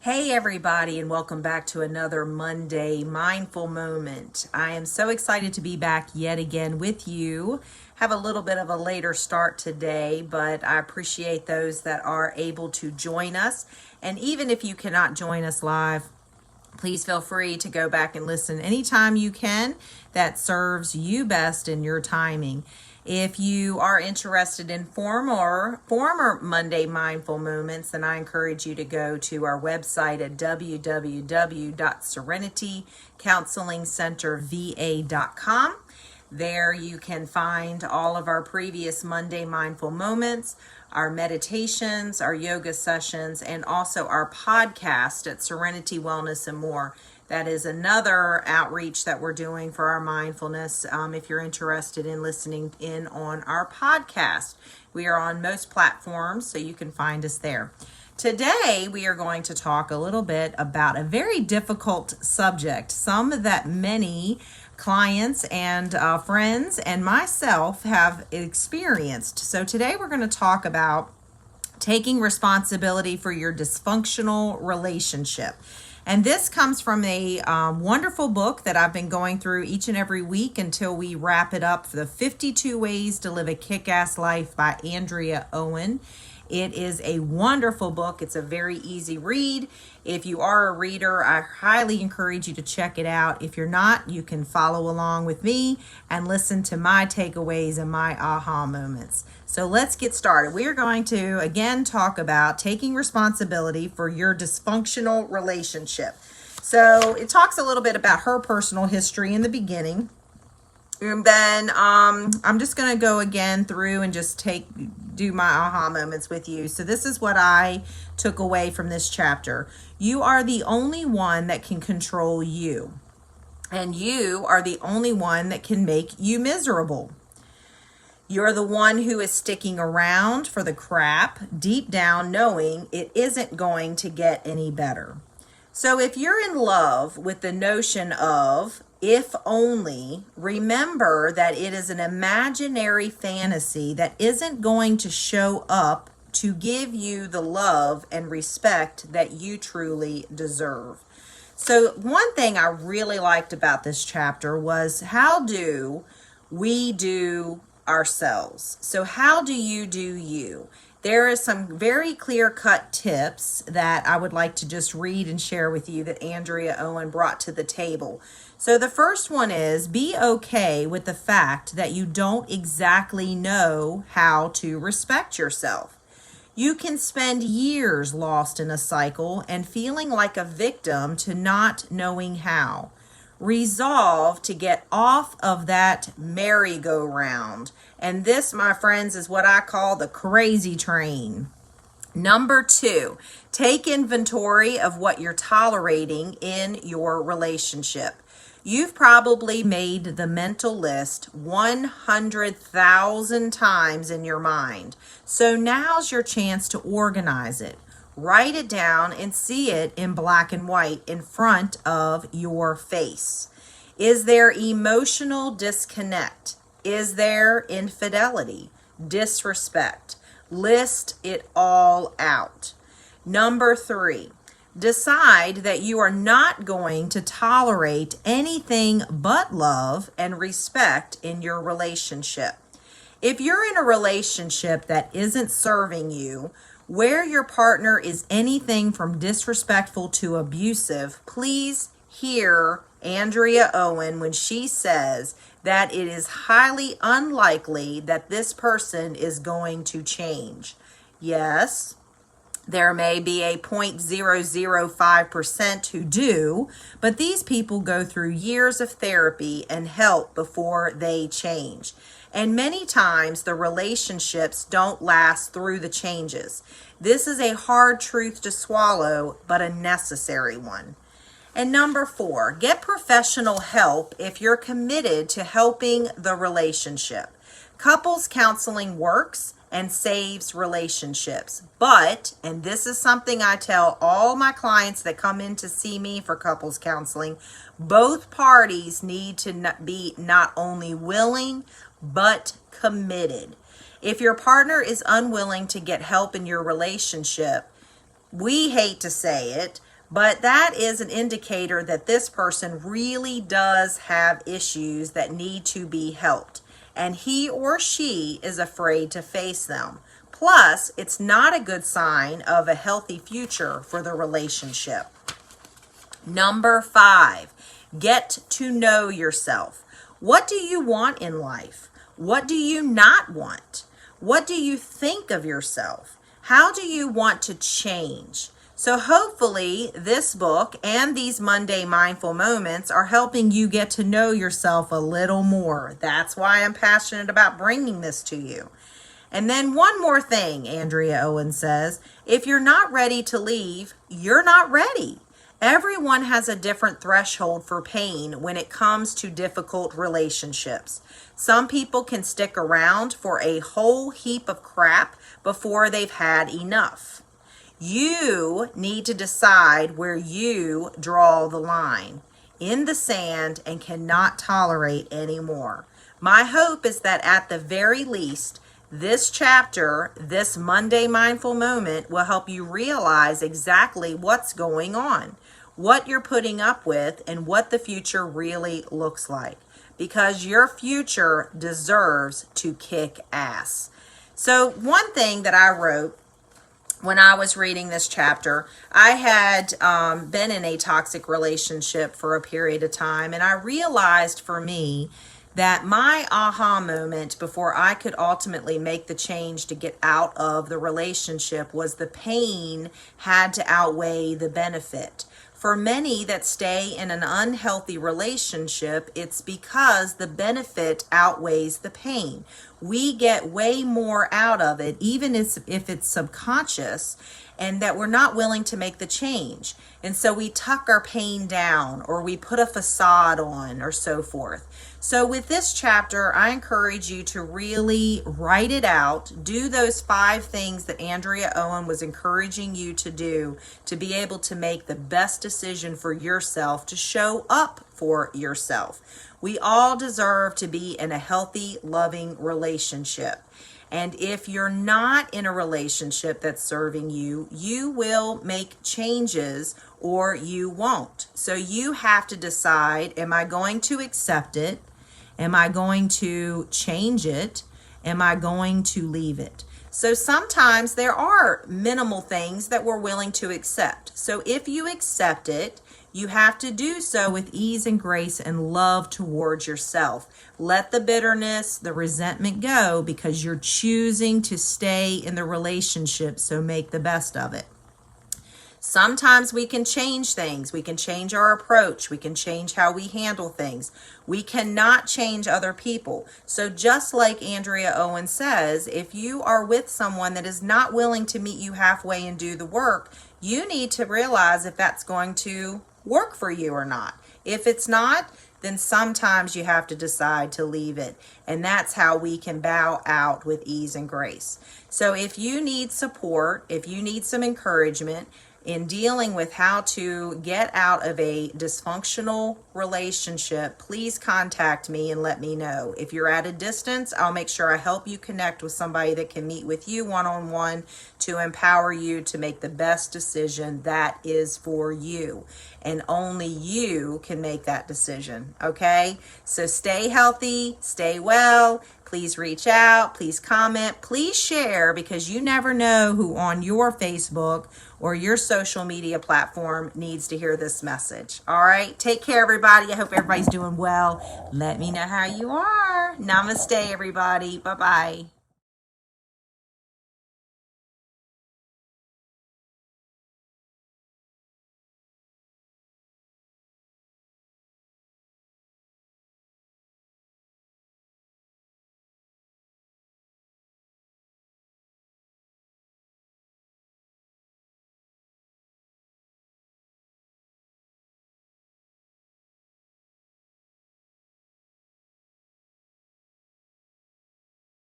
Hey everybody, and welcome back to another Monday Mindful Moment. I am so excited to be back yet again with you. Have a little bit of a later start today, but I appreciate those that are able to join us. And even if you cannot join us live, please feel free to go back and listen anytime you can. That serves you best in your timing. If you are interested in former Monday Mindful Moments, then I encourage you to go to our website at www.serenitycounselingcenterva.com. There you can find all of our previous Monday Mindful Moments, our meditations, our yoga sessions, and also our podcast at Serenity Wellness and More. That is another outreach that we're doing for our mindfulness. If you're interested in listening in on our podcast, we are on most platforms, so you can find us there. Today, we are going to talk a little bit about a very difficult subject, some that many clients and friends and myself have experienced. So today we're going to talk about taking responsibility for your dysfunctional relationship. And this comes from a wonderful book that I've been going through each and every week until we wrap it up, for the 52 Ways to Live a Kick-Ass Life by Andrea Owen. It is a wonderful book. It's a very easy read. If you are a reader, I highly encourage you to check it out. If you're not, you can follow along with me and listen to my takeaways and my aha moments. So let's get started. We are going to, again, talk about taking responsibility for your dysfunctional relationship. So it talks a little bit about her personal history in the beginning. And then I'm just going to go again through and just do my aha moments with you. So this is what I took away from this chapter. You are the only one that can control you. And you are the only one that can make you miserable. You're the one who is sticking around for the crap, deep down knowing it isn't going to get any better. So if you're in love with the notion of if only, remember that it is an imaginary fantasy that isn't going to show up to give you the love and respect that you truly deserve. So one thing I really liked about this chapter was, how do we do ourselves? So how do you? There are some very clear-cut tips that I would like to just read and share with you that Andrea Owen brought to the table. So the first one is, be okay with the fact that you don't exactly know how to respect yourself. You can spend years lost in a cycle and feeling like a victim to not knowing how. Resolve to get off of that merry-go-round. And this, my friends, is what I call the crazy train. Number 2, take inventory of what you're tolerating in your relationship. You've probably made the mental list 100,000 times in your mind. So now's your chance to organize it. Write it down and see it in black and white in front of your face. Is there emotional disconnect? Is there infidelity, disrespect? List it all out. Number 3, decide that you are not going to tolerate anything but love and respect in your relationship. If you're in a relationship that isn't serving you, where your partner is anything from disrespectful to abusive, please hear Andrea Owen when she says that it is highly unlikely that this person is going to change. Yes, there may be a 0.005% who do, but these people go through years of therapy and help before they change. And many times the relationships don't last through the changes. This is a hard truth to swallow, but a necessary one. And number 4, get professional help if you're committed to helping the relationship. Couples counseling works and saves relationships. But, and this is something I tell all my clients that come in to see me for couples counseling, both parties need to be not only willing, but committed. If your partner is unwilling to get help in your relationship, we hate to say it, But that is an indicator that this person really does have issues that need to be helped, and he or she is afraid to face them. Plus, it's not a good sign of a healthy future for the relationship. Number 5, get to know yourself. What do you want in life? What do you not want? What do you think of yourself? How do you want to change? So hopefully this book and these Monday Mindful Moments are helping you get to know yourself a little more. That's why I'm passionate about bringing this to you. And then one more thing, Andrea Owen says, if you're not ready to leave, you're not ready. Everyone has a different threshold for pain when it comes to difficult relationships. Some people can stick around for a whole heap of crap before they've had enough. You need to decide where you draw the line in the sand and cannot tolerate anymore. My hope is that at the very least, this chapter, this Monday Mindful Moment, will help you realize exactly what's going on, what you're putting up with, and what the future really looks like. Because your future deserves to kick ass. So one thing that I wrote when I was reading this chapter, I had been in a toxic relationship for a period of time, and I realized for me that my aha moment before I could ultimately make the change to get out of the relationship was the pain had to outweigh the benefit. For many that stay in an unhealthy relationship, it's because the benefit outweighs the pain. We get way more out of it, even if it's subconscious, and that we're not willing to make the change. And so we tuck our pain down, or we put a facade on, or so forth. So with this chapter, I encourage you to really write it out. Do those 5 things that Andrea Owen was encouraging you to do to be able to make the best decision for yourself, to show up for yourself. We all deserve to be in a healthy, loving relationship. And if you're not in a relationship that's serving you, you will make changes or you won't. So you have to decide, am I going to accept it? Am I going to change it? Am I going to leave it? So sometimes there are minimal things that we're willing to accept. So if you accept it, you have to do so with ease and grace and love towards yourself. Let the bitterness, the resentment go, because you're choosing to stay in the relationship, so make the best of it. Sometimes we can change things. We can change our approach. We can change how we handle things. We cannot change other people. So just like Andrea Owen says, if you are with someone that is not willing to meet you halfway and do the work, you need to realize if that's going to work for you or not. If it's not, then sometimes you have to decide to leave it. And that's how we can bow out with ease and grace. So if you need support, if you need some encouragement in dealing with how to get out of a dysfunctional relationship, please contact me and let me know. If you're at a distance, I'll make sure I help you connect with somebody that can meet with you one-on-one to empower you to make the best decision that is for you. And only you can make that decision, okay? So stay healthy, stay well. Please reach out, please comment, please share, because you never know who on your Facebook or your social media platform needs to hear this message. All right, take care, everybody. I hope everybody's doing well. Let me know how you are. Namaste, everybody. Bye-bye.